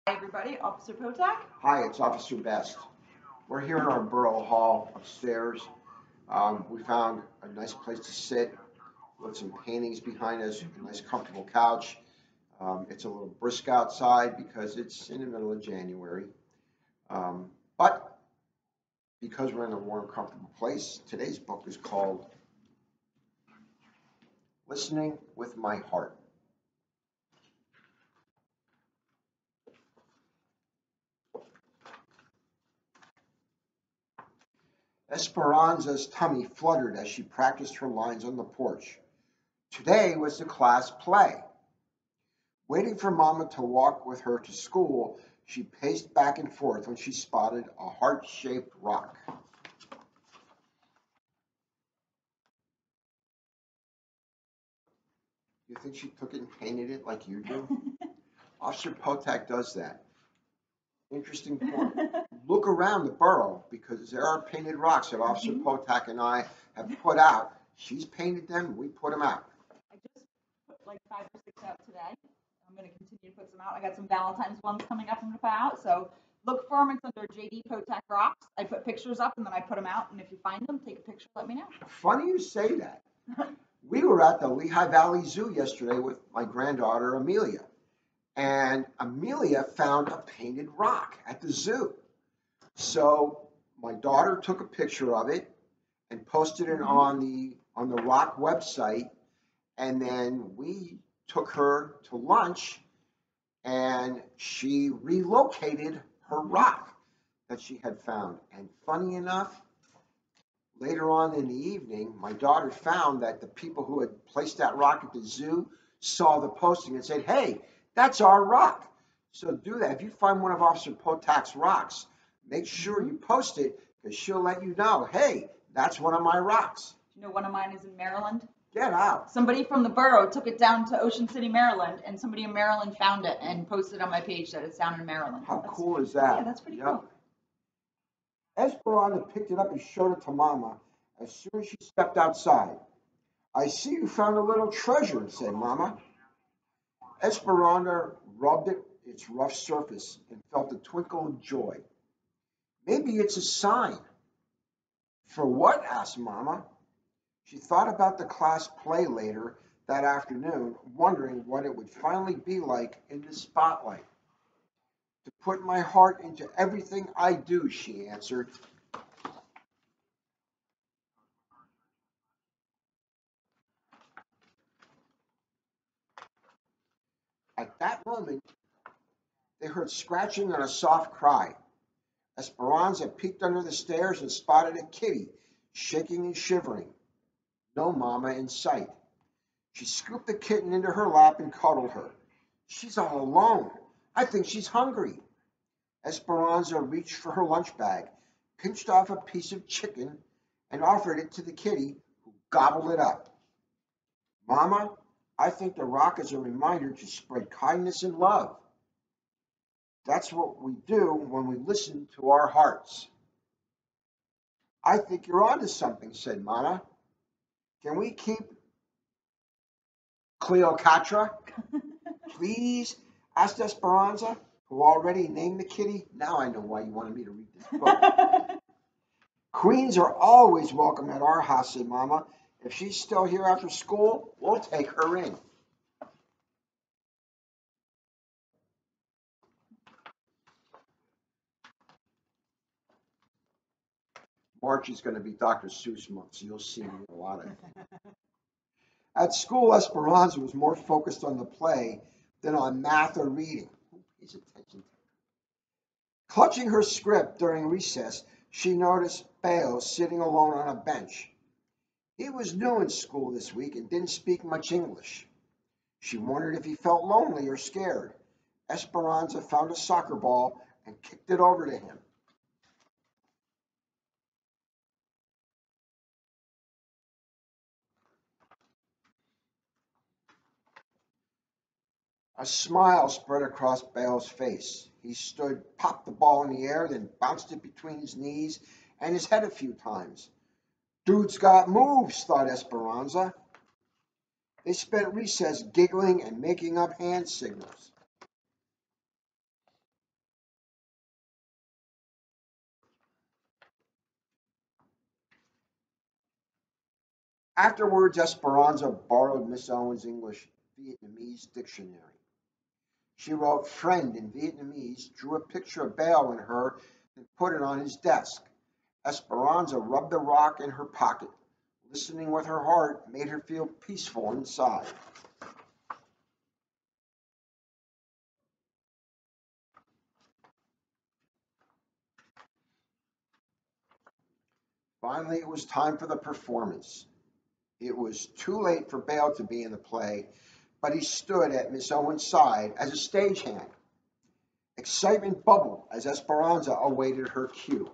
Hi, everybody. Officer Potak. Hi, it's Officer Best. We're here in our borough hall upstairs. We found a nice place to sit with some paintings behind us, a nice comfortable couch. It's a little brisk outside because it's in the middle of January. But because we're in a warm, comfortable place, today's book is called Listening with My Heart. Esperanza's tummy fluttered as she practiced her lines on the porch. Today was the class play. Waiting for Mama to walk with her to school, she paced back and forth when she spotted a heart-shaped rock. You think she took it and painted it like you do? Officer Potak does that. Interesting point. Look around the borough because there are painted rocks that Officer Potak and I have put out. She's painted them, we put them out. I just put like 5 or 6 out today. I'm going to continue to put some out. I got some Valentine's ones coming up I'm going to put out. So look for them. It's under JD Potak Rocks. I put pictures up and then I put them out. And if you find them, take a picture. Let me know. Funny you say that. We were at the Lehigh Valley Zoo yesterday with my granddaughter Amelia. And Amelia found a painted rock at the zoo. So my daughter took a picture of it and posted it on the rock website. And then we took her to lunch and she relocated her rock that she had found. And funny enough, later on in the evening, my daughter found that the people who had placed that rock at the zoo saw the posting and said, "Hey, that's our rock." So do that. If you find one of Officer Potak's rocks, make sure you post it because she'll let you know, "Hey, that's one of my rocks." You know, one of mine is in Maryland. Get out. Somebody from the borough took it down to Ocean City, Maryland, and somebody in Maryland found it and posted on my page that it's down in Maryland. How cool is that? Yeah, that's pretty cool. Esperanza picked it up and showed it to Mama as soon as she stepped outside. "I see you found a little treasure," said Mama. Esperanza rubbed its rough surface and felt a twinkle of joy. "Maybe it's a sign." "For what?" asked Mama. She thought about the class play later that afternoon, wondering what it would finally be like in the spotlight. "To put my heart into everything I do," she answered. At that moment, they heard scratching and a soft cry. Esperanza peeked under the stairs and spotted a kitty, shaking and shivering. No Mama in sight. She scooped the kitten into her lap and cuddled her. "She's all alone. I think she's hungry." Esperanza reached for her lunch bag, pinched off a piece of chicken, and offered it to the kitty, who gobbled it up. "Mama, I think the rock is a reminder to spread kindness and love. That's what we do when we listen to our hearts." "I think you're onto something," said Mama. "Can we keep Cleopatra, please?" asked Esperanza, who already named the kitty. Now I know why you wanted me to read this book. "Queens are always welcome at our house," said Mama. "If she's still here after school, we'll take her in." March is going to be Dr. Seuss month, so you'll see me a lot of it. At school, Esperanza was more focused on the play than on math or reading. Who pays attention to it? Clutching her script during recess, she noticed Bale sitting alone on a bench. He was new in school this week and didn't speak much English. She wondered if he felt lonely or scared. Esperanza found a soccer ball and kicked it over to him. A smile spread across Bale's face. He stood, popped the ball in the air, then bounced it between his knees and his head a few times. "Dude's got moves," thought Esperanza. They spent recess giggling and making up hand signals. Afterwards, Esperanza borrowed Miss Owen's English Vietnamese dictionary. She wrote friend in Vietnamese, drew a picture of Bale and her, and put it on his desk. Esperanza rubbed the rock in her pocket. Listening with her heart made her feel peaceful inside. Finally, it was time for the performance. It was too late for Bale to be in the play, but he stood at Miss Owen's side as a stagehand. Excitement bubbled as Esperanza awaited her cue.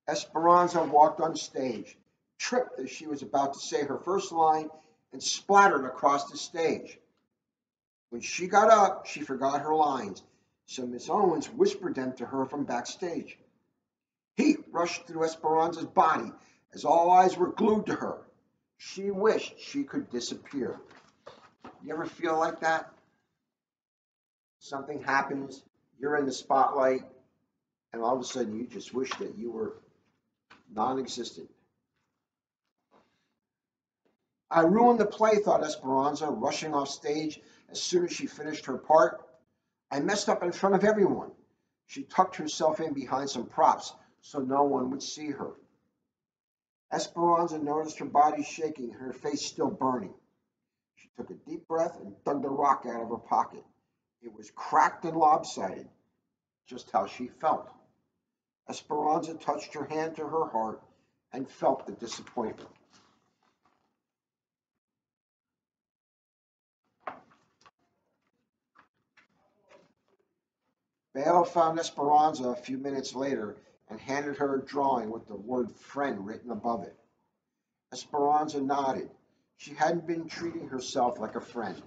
Esperanza walked on stage, tripped as she was about to say her first line, and splattered across the stage. When she got up, she forgot her lines, so Miss Owens whispered them to her from backstage. Heat rushed through Esperanza's body as all eyes were glued to her. She wished she could disappear. You ever feel like that? Something happens, you're in the spotlight, and all of a sudden you just wish that you were non existent. I ruined the play, thought Esperanza, rushing off stage as soon as she finished her part. I messed up in front of everyone. She tucked herself in behind some props so no one would see her. Esperanza noticed her body shaking and her face still burning. She took a deep breath and dug the rock out of her pocket. It was cracked and lopsided, just how she felt. Esperanza touched her hand to her heart and felt the disappointment. Bale found Esperanza a few minutes later and handed her a drawing with the word friend written above it. Esperanza nodded. She hadn't been treating herself like a friend.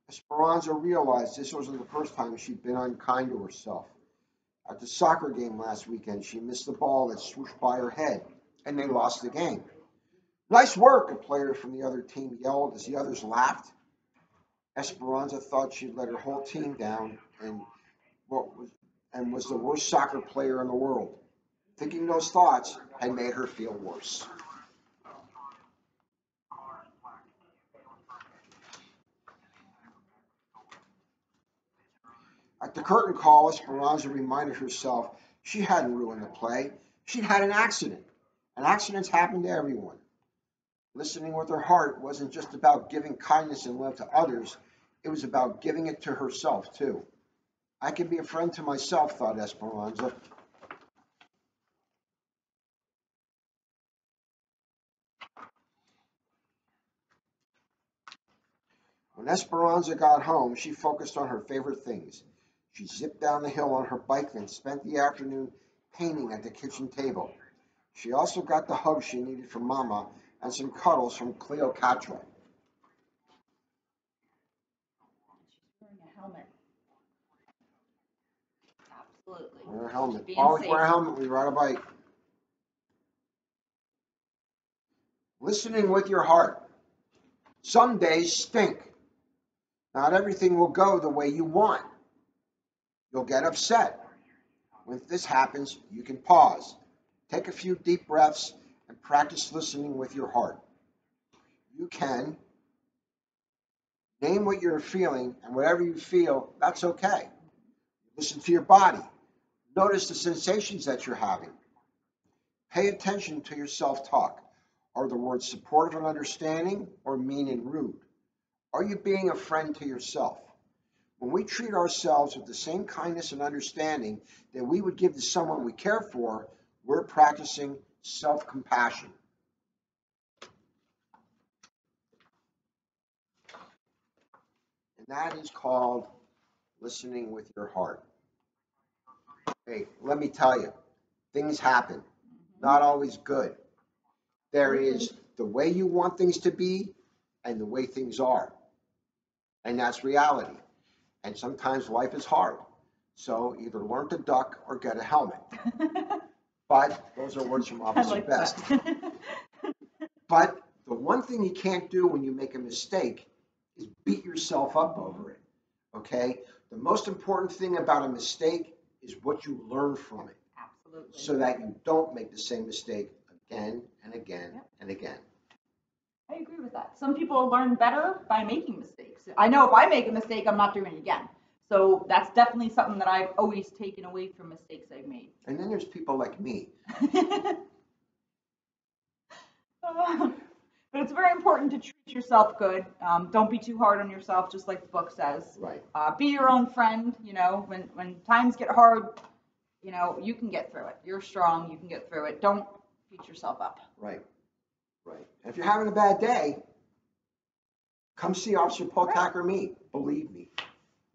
Esperanza realized this wasn't the first time she'd been unkind to herself. At the soccer game last weekend, she missed the ball that swooshed by her head, and they lost the game. Nice work, a player from the other team yelled as the others laughed. Esperanza thought she'd let her whole team down what was and was the worst soccer player in the world. Thinking those thoughts had made her feel worse. At the curtain call, Esperanza reminded herself she hadn't ruined the play. She'd had an accident. And accidents happen to everyone. Listening with her heart wasn't just about giving kindness and love to others, it was about giving it to herself, too. I can be a friend to myself, thought Esperanza. When Esperanza got home, she focused on her favorite things. She zipped down the hill on her bike and spent the afternoon painting at the kitchen table. She also got the hug she needed from Mama and some cuddles from Cleopatra. Wearing a helmet. Absolutely. Wear a helmet. Being Always safe. wear a helmet when you ride a bike. Listening with your heart. Some days stink. Not everything will go the way you want. You'll get upset. When this happens, you can pause. Take a few deep breaths and practice listening with your heart. You can name what you're feeling, and whatever you feel, that's okay. Listen to your body. Notice the sensations that you're having. Pay attention to your self talk. Are the words supportive and understanding or mean and rude? Are you being a friend to yourself? When we treat ourselves with the same kindness and understanding that we would give to someone we care for, we're practicing self compassion. And that is called listening with your heart. Hey, let me tell you, things happen, not always good. There is the way you want things to be and the way things are. And that's reality. And sometimes life is hard. So either learn to duck or get a helmet. But those are words from I Officer like Best. that. But the one thing you can't do when you make a mistake is beat yourself up over it. Okay? The most important thing about a mistake is what you learn from it. Absolutely. So that you don't make the same mistake again and again and again. I agree with that. Some people learn better by making mistakes. I know if I make a mistake, I'm not doing it again. So that's definitely something that I've always taken away from mistakes I've made. And then there's people like me. But it's very important to treat yourself good. Don't be too hard on yourself, just like the book says. Right. Be your own friend. You know, when times get hard, you know, you can get through it. You're strong. You can get through it. Don't beat yourself up. Right. Right. And if you're having a bad day, come see Officer Potak or me. Believe me.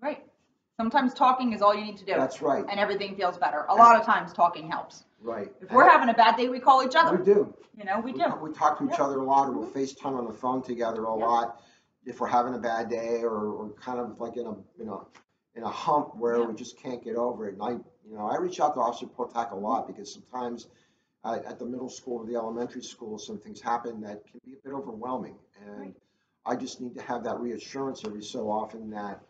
Right. Sometimes talking is all you need to do. That's right. And everything feels better. A lot of times talking helps. Right. If we're having a bad day, we call each other. We do. You know, we do. We talk to each other a lot, or we'll FaceTime on the phone together a lot. If we're having a bad day, or kind of like in a hump where we just can't get over it. And I reach out to Officer Potak a lot because sometimes at the middle school or the elementary school, some things happen that can be a bit overwhelming, and I just need to have that reassurance every so often that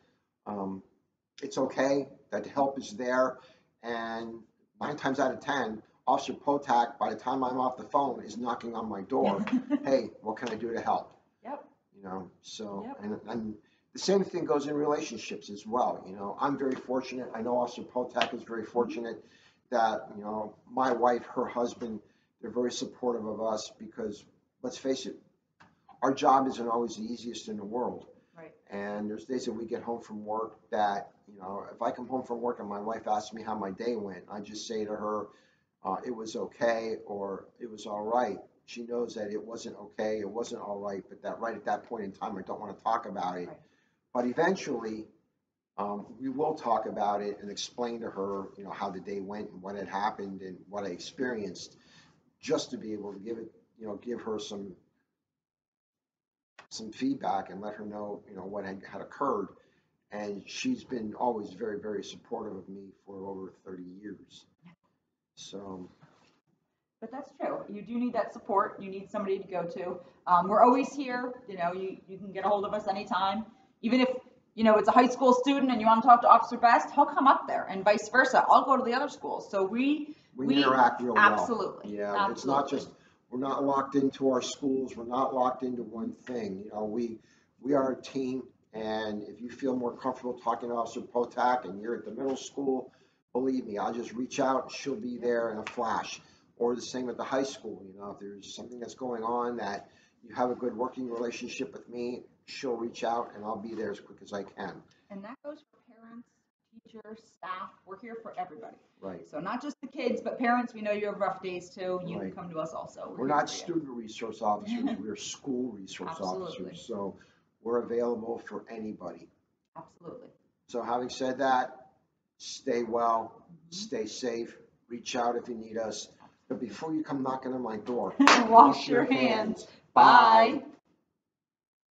it's okay, that help is there, and 9 times out of 10, Officer Potak, by the time I'm off the phone, is knocking on my door. Hey, what can I do to help? Yep. You know, so, and the same thing goes in relationships as well. You know, I'm very fortunate. I know Officer Potak is very fortunate that, you know, my wife, her husband, they're very supportive of us because, let's face it, our job isn't always the easiest in the world. Right. And there's days that we get home from work that, you know, if I come home from work and my wife asks me how my day went, I just say to her, it was okay, or it was all right. She knows that it wasn't okay, it wasn't all right, but that right at that point in time, I don't want to talk about it. Right. But eventually, we will talk about it and explain to her, you know, how the day went and what had happened and what I experienced, just to be able to give her some feedback and let her know, you know, what had occurred. And she's been always very, very supportive of me for over 30 years. So. But that's true. You do need that support. You need somebody to go to. We're always here. You know, you can get a hold of us anytime. Even if, you know, it's a high school student and you want to talk to Officer Best, he'll come up there, and vice versa. I'll go to the other schools. So we interact real well. Absolutely. Yeah, absolutely. It's not just, we're not locked into our schools. We're not locked into one thing. You know, we are a team, and if you feel more comfortable talking to Officer Potak and you're at the middle school, believe me, I'll just reach out. She'll be there in a flash. Or the same at the high school. You know, if there's something that's going on that you have a good working relationship with me, she'll reach out and I'll be there as quick as I can. And that goes for parents, teachers, staff. We're here for everybody. Right. So not just the kids, but parents, we know you have rough days too. You can come to us also. We're not student resource officers. We're school resource officers. So we're available for anybody. Absolutely. So having said that, stay well, stay safe, reach out if you need us. But before you come knocking on my door, wash your hands. Bye.